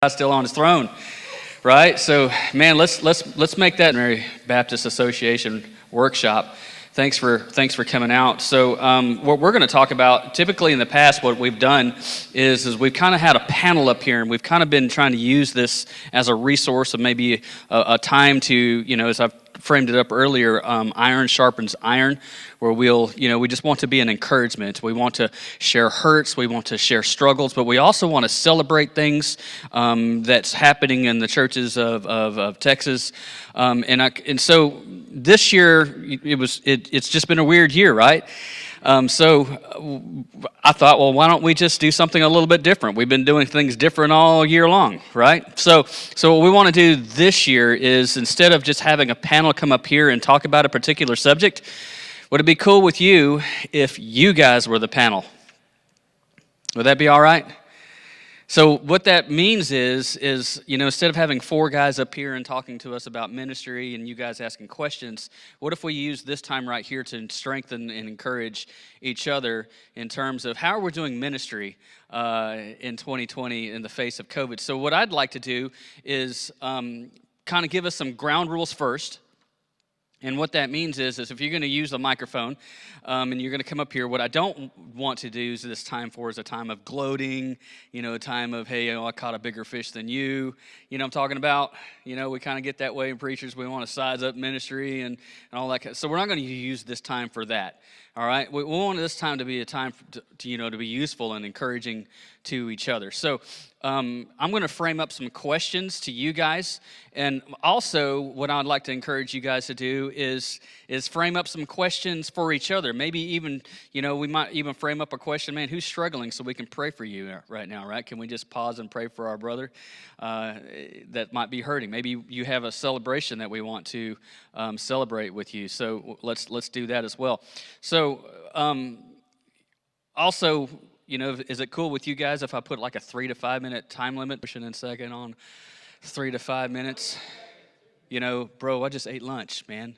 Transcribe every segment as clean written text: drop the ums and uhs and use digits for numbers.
God's still on his throne, right? So, man, let's make that Mary Baptist Association workshop. Thanks for coming out. So, what we're going to talk about, typically in the past, what we've done is we've kind of had a panel up here, and we've kind of been trying to use this as a resource of maybe a time to, as I've framed it up earlier, iron sharpens iron, where we just want to be an encouragement. We want to share hurts, we want to share struggles, but we also want to celebrate things that's happening in the churches of Texas. And so this year, it's just been a weird year, right? So I thought, well, why don't we just do something a little bit different? We've been doing things different all year long, right? So what we want to do this year is, instead of just having a panel come up here and talk about a particular subject, would it be cool with you if you guys were the panel? Would that be all right? So what that means is instead of having four guys up here and talking to us about ministry and you guys asking questions, what if we use this time right here to strengthen and encourage each other in terms of how we're doing ministry in 2020 in the face of COVID? So what I'd like to do is kind of give us some ground rules first. And what that means is if you're going to use the microphone and you're going to come up here, what I don't want to do is this time is a time of gloating, a time of, hey, I caught a bigger fish than you. You know what I'm talking about? We kind of get that way in preachers. We want to size up ministry and all that. So we're not going to use this time for that. All right? We want this time to be a time to be useful and encouraging to each other. So I'm going to frame up some questions to you guys, and also what I'd like to encourage you guys to do is frame up some questions for each other. Maybe even, we might even frame up a question, man, who's struggling, so we can pray for you right now, right? Can we just pause and pray for our brother that might be hurting? Maybe you have a celebration that we want to celebrate with you, so let's do that as well. So also, is it cool with you guys if I put like a 3 to 5 minute time limit? Pushing in second on 3 to 5 minutes. Bro, I just ate lunch, man.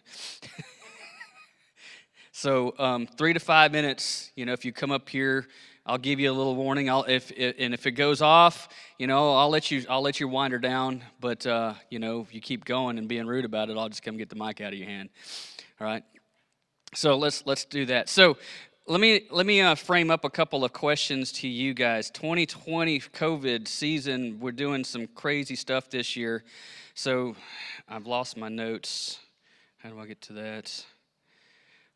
So 3 to 5 minutes. If you come up here, I'll give you a little warning. If it goes off, I'll let you wind her down. But if you keep going and being rude about it, I'll just come get the mic out of your hand. All right. So let's do that. So let me frame up a couple of questions to you guys. 2020 COVID season, we're doing some crazy stuff this year. So I've lost my notes. How do I get to that?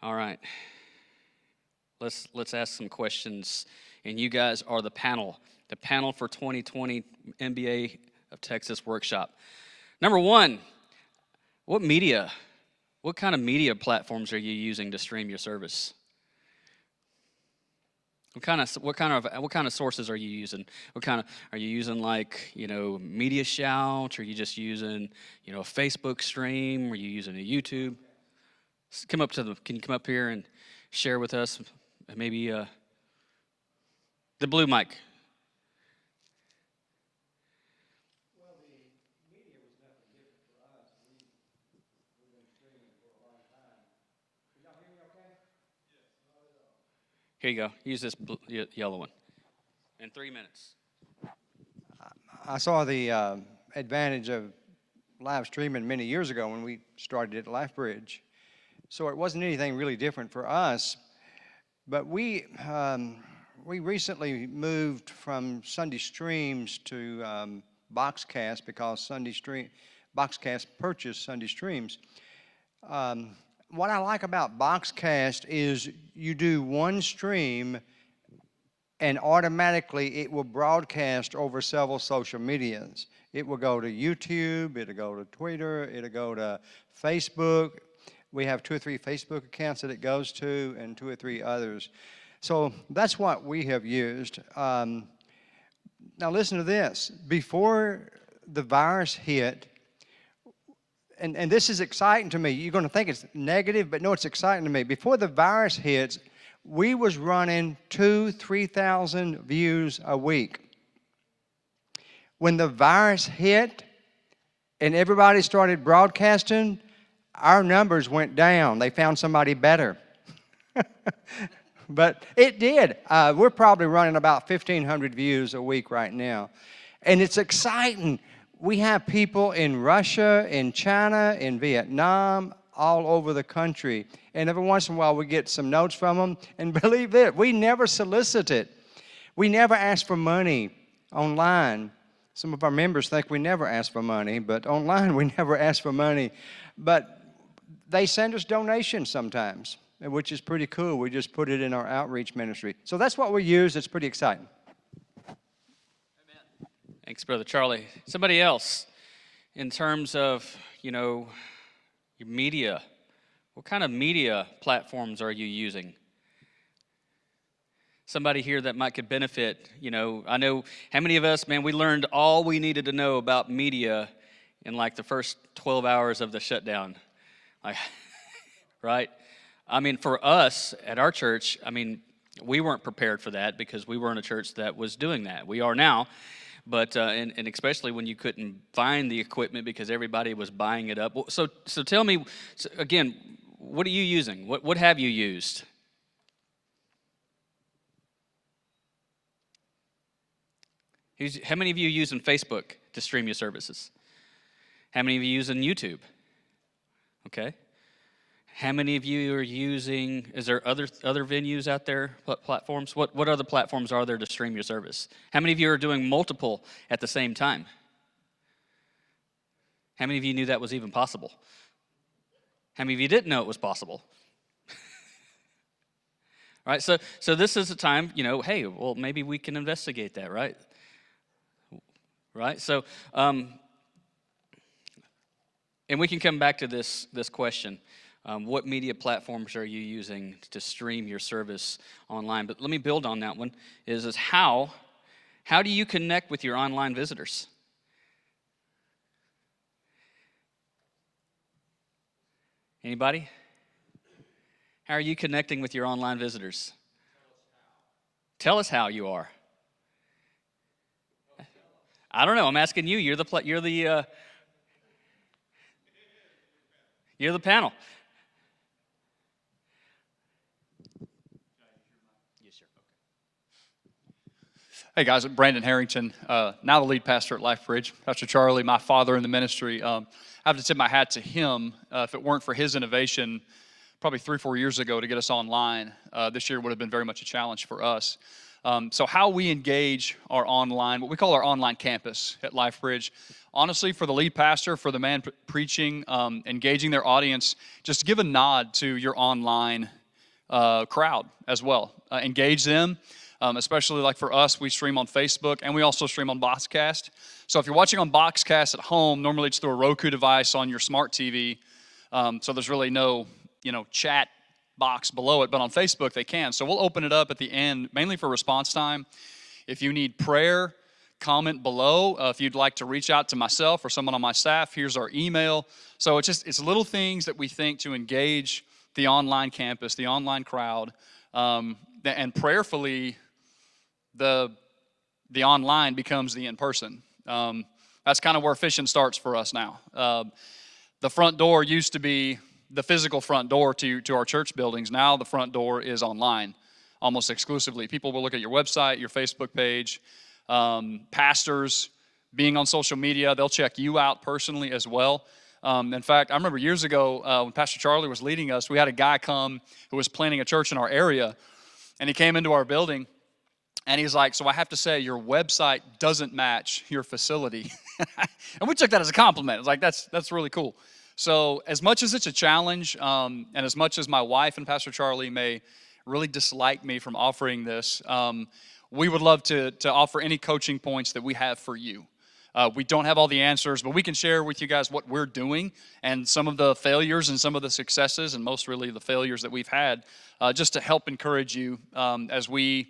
All right. Let's ask some questions. And you guys are the panel for 2020 MBA of Texas workshop. Number one, what kind of media platforms are you using to stream your service? What kind of sources are you using? Are you using Media Shout? Are you just using a Facebook stream? Are you using a YouTube? Can you come up here and share with us maybe the blue mic? Well, the media was nothing different for us. We've been streaming for a long time. Can y'all hear me okay? Here you go. Use this yellow one. In 3 minutes. I saw the advantage of live streaming many years ago when we started at LifeBridge. So it wasn't anything really different for us. But we recently moved from Sunday Streams to Boxcast because Boxcast purchased Sunday Streams. What I like about Boxcast is you do one stream and automatically it will broadcast over several social medias. It will go to YouTube, it'll go to Twitter, it'll go to Facebook. We have 2 or 3 Facebook accounts that it goes to and 2 or 3 others. So that's what we have used. Now listen to this. Before the virus hit, and this is exciting to me. You're going to think it's negative, but no, it's exciting to me. Before the virus hits, we was running 2,000-3,000 views a week. When the virus hit and everybody started broadcasting, our numbers went down. They found somebody better. But it did. We're probably running about 1,500 views a week right now. And it's exciting. We have people in Russia, in China, in Vietnam, all over the country. And every once in a while we get some notes from them. And believe it, we never solicit it. We never ask for money online. Some of our members think we never ask for money, but online we never ask for money. But they send us donations sometimes, which is pretty cool. We just put it in our outreach ministry. So that's what we use. It's pretty exciting. Thanks, Brother Charlie. Somebody else, in terms of, your media, what kind of media platforms are you using? Somebody here that could benefit, I know how many of us, man, we learned all we needed to know about media in like the first 12 hours of the shutdown. Right? I mean, for us at our church, we weren't prepared for that because we weren't a church that was doing that. We are now. But and especially when you couldn't find the equipment because everybody was buying it up. So tell me again, what are you using? What have you used? How many of you using Facebook to stream your services? How many of you using YouTube? Okay. How many of you are using, is there other venues out there, platforms? What other platforms are there to stream your service? How many of you are doing multiple at the same time? How many of you knew that was even possible? How many of you didn't know it was possible? Right, so this is a time, hey, well, maybe we can investigate that, right? Right, so, and we can come back to this question. What media platforms are you using to stream your service online? But let me build on that one, is how do you connect with your online visitors? Anybody? How are you connecting with your online visitors? Tell us how you are. I don't know. I'm asking you. You're the panel. Hey guys, Brandon Harrington, now the lead pastor at LifeBridge. Pastor Charlie, my father in the ministry. I have to tip my hat to him. If it weren't for his innovation, probably 3-4 years ago to get us online, this year would have been very much a challenge for us. So how we engage our online, what we call our online campus at LifeBridge, honestly, for the lead pastor, for the man preaching, engaging their audience, just give a nod to your online crowd as well. Engage them. Especially like for us, we stream on Facebook and we also stream on Boxcast. So if you're watching on Boxcast at home, normally it's through a Roku device on your smart TV. So there's really no, chat box below it, but on Facebook they can. So we'll open it up at the end, mainly for response time. If you need prayer, comment below. If you'd like to reach out to myself or someone on my staff, here's our email. So it's little things that we think to engage the online campus, the online crowd, and prayerfully, the online becomes the in-person. That's kind of where fishing starts for us now. The front door used to be the physical front door to our church buildings. Now the front door is online, almost exclusively. People will look at your website, your Facebook page. Pastors being on social media, they'll check you out personally as well. In fact, I remember years ago when Pastor Charlie was leading us, we had a guy come who was planning a church in our area, and he came into our building. And he's like, so I have to say, your website doesn't match your facility. And we took that as a compliment. It's like, that's really cool. So as much as it's a challenge, and as much as my wife and Pastor Charlie may really dislike me from offering this, we would love to offer any coaching points that we have for you. We don't have all the answers, but we can share with you guys what we're doing and some of the failures and some of the successes, and most really the failures that we've had, just to help encourage you as we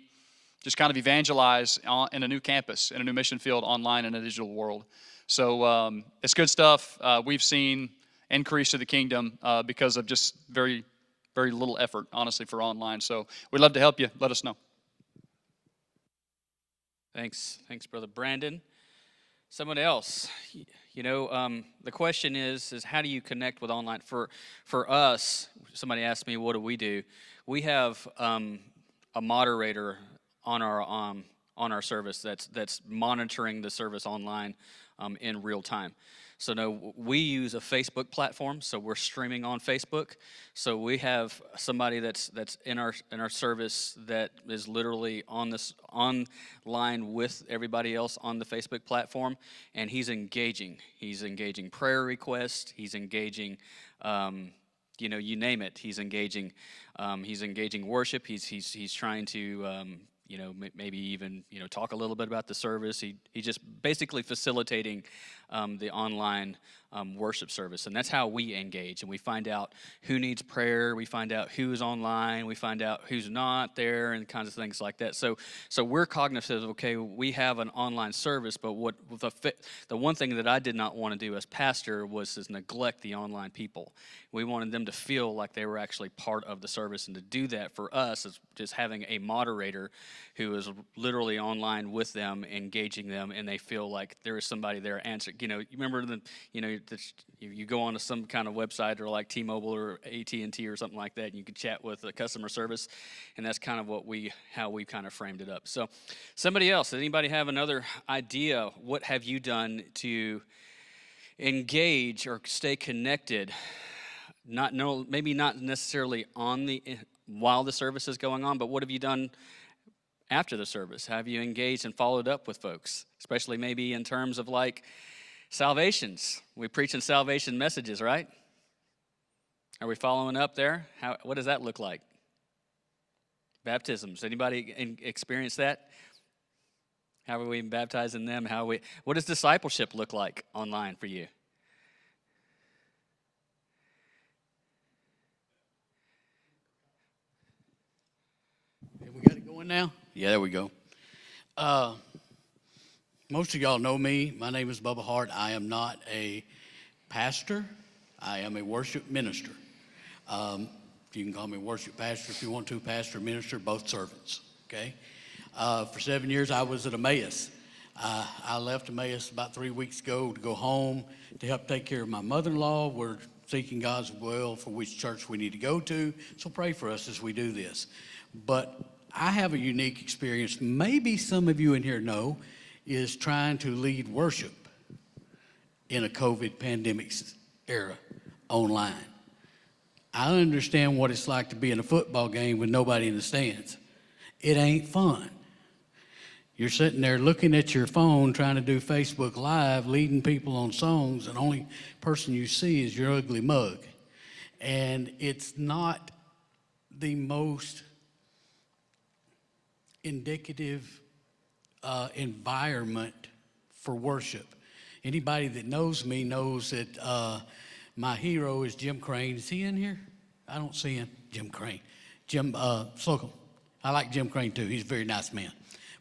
just kind of evangelize in a new campus, in a new mission field, online in a digital world. So it's good stuff. We've seen increase to the kingdom because of just very, very little effort, honestly, for online. So we'd love to help you. Let us know. Thanks, Brother Brandon. Someone else, the question is how do you connect with online? For us, somebody asked me, what do? We have a moderator on our on our service that's monitoring the service online in real time. So no, we use a Facebook platform, so we're streaming on Facebook. So we have somebody that's in our service that is literally online with everybody else on the Facebook platform, and he's engaging. He's engaging prayer requests. He's engaging. You name it. He's engaging. He's engaging worship. He's trying to. Maybe even talk a little bit about the service. He's just basically facilitating the online worship service, and that's how we engage. And we find out who needs prayer. We find out who's online. We find out who's not there, and kinds of things like that. So we're cognizant of, okay, we have an online service, but what the one thing that I did not want to do as pastor was to neglect the online people. We wanted them to feel like they were actually part of the service, and to do that for us is just having a moderator who is literally online with them, engaging them, and they feel like there is somebody there answering. You remember you go onto some kind of website or like T-Mobile or AT&T or something like that, and you can chat with the customer service, and that's kind of how we kind of framed it up. So, somebody else, does anybody have another idea? What have you done to engage or stay connected? Maybe not necessarily while the service is going on, but what have you done after the service? Have you engaged and followed up with folks, especially maybe in terms of like salvations? We preaching salvation messages, right? Are we following up there? What does that look like? Baptisms. Anybody experience that? How are we baptizing them? What does discipleship look like online for you? We got it going now? Yeah, there we go. Most of y'all know me. My name is Bubba Hart. I am not a pastor. I am a worship minister. You can call me worship pastor if you want to, pastor, minister, both servants, okay? For 7 years, I was at Emmaus. I left Emmaus about 3 weeks ago to go home to help take care of my mother-in-law. We're seeking God's will for which church we need to go to, so pray for us as we do this. But I have a unique experience, maybe some of you in here know, is trying to lead worship in a COVID pandemic era online. I understand what it's like to be in a football game with nobody in the stands. It ain't fun. You're sitting there looking at your phone, trying to do Facebook Live, leading people on songs, and the only person you see is your ugly mug. And it's not the most indicative environment for worship. Anybody that knows me knows that my hero is Jim Crane. Is he in here? I don't see him. Jim Crane. Jim Slocum. I like Jim Crane too. He's a very nice man.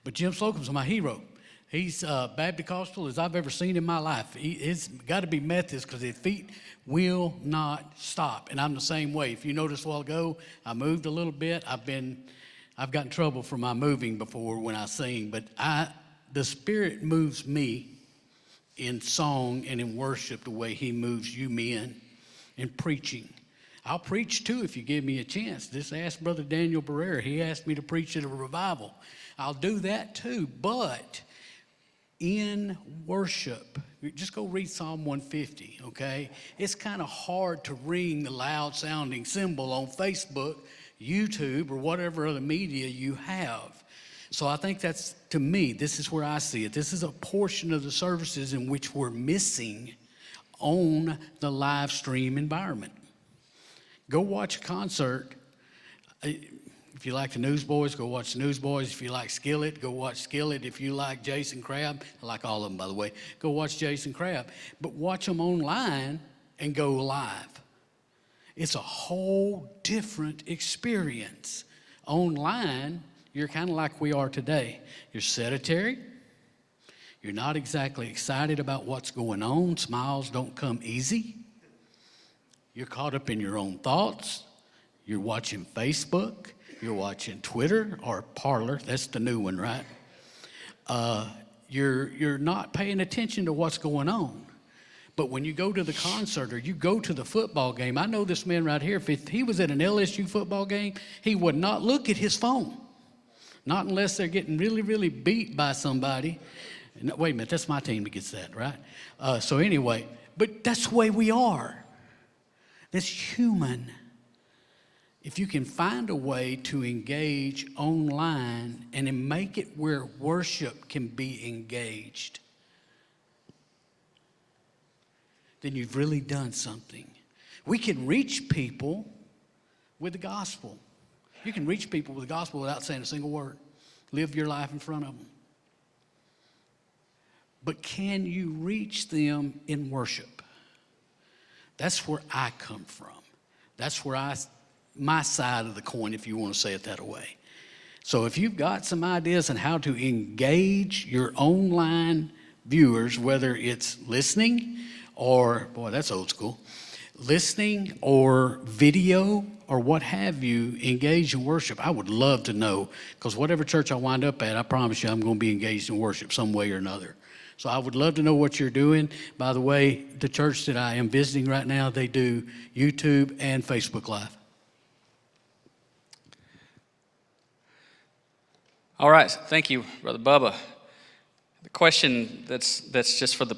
But Jim Slocum's my hero. He's Baptist as I've ever seen in my life. It's got to be Methodist because his feet will not stop. And I'm the same way. If you noticed a while ago, I moved a little bit. I've gotten trouble for my moving before when I sing, but the Spirit moves me in song and in worship the way He moves you men in preaching. I'll preach too if you give me a chance. Just ask Brother Daniel Barrera. He asked me to preach at a revival. I'll do that too, but in worship, just go read Psalm 150, okay? It's kind of hard to ring the loud sounding cymbal on Facebook, YouTube, or whatever other media you have. So I think that's, to me, this is where I see it. This is a portion of the services in which we're missing on the live stream environment. Go watch a concert. If you like the Newsboys, go watch the Newsboys. If you like Skillet, go watch Skillet. If you like Jason Crabb, I like all of them, by the way, go watch Jason Crabb. But watch them online and go live. It's a whole different experience. Online, you're kind of like we are today. You're sedentary. You're not exactly excited about what's going on. Smiles don't come easy. You're caught up in your own thoughts. You're watching Facebook. You're watching Twitter or Parler. That's the new one, right? You're not paying attention to what's going on. But when you go to the concert or you go to the football game, I know this man right here, if he was at an LSU football game, he would not look at his phone. Not unless they're getting really, really beat by somebody. No, wait a minute, that's my team that gets that, right? So anyway, but that's the way we are. That's human. If you can find a way to engage online and then make it where worship can be engaged, then you've really done something. We can reach people with the gospel. You can reach people with the gospel without saying a single word. Live your life in front of them. But can you reach them in worship? That's where I come from. That's where my side of the coin, if you want to say it that way. So if you've got some ideas on how to engage your online viewers, whether it's listening or, boy, that's old school, listening or video or what have you, engage in worship, I would love to know, because whatever church I wind up at, I promise you I'm going to be engaged in worship some way or another. So I would love to know what you're doing. By the way, the church that I am visiting right now, they do YouTube and Facebook Live. All right, thank you, Brother Bubba. The question that's just for the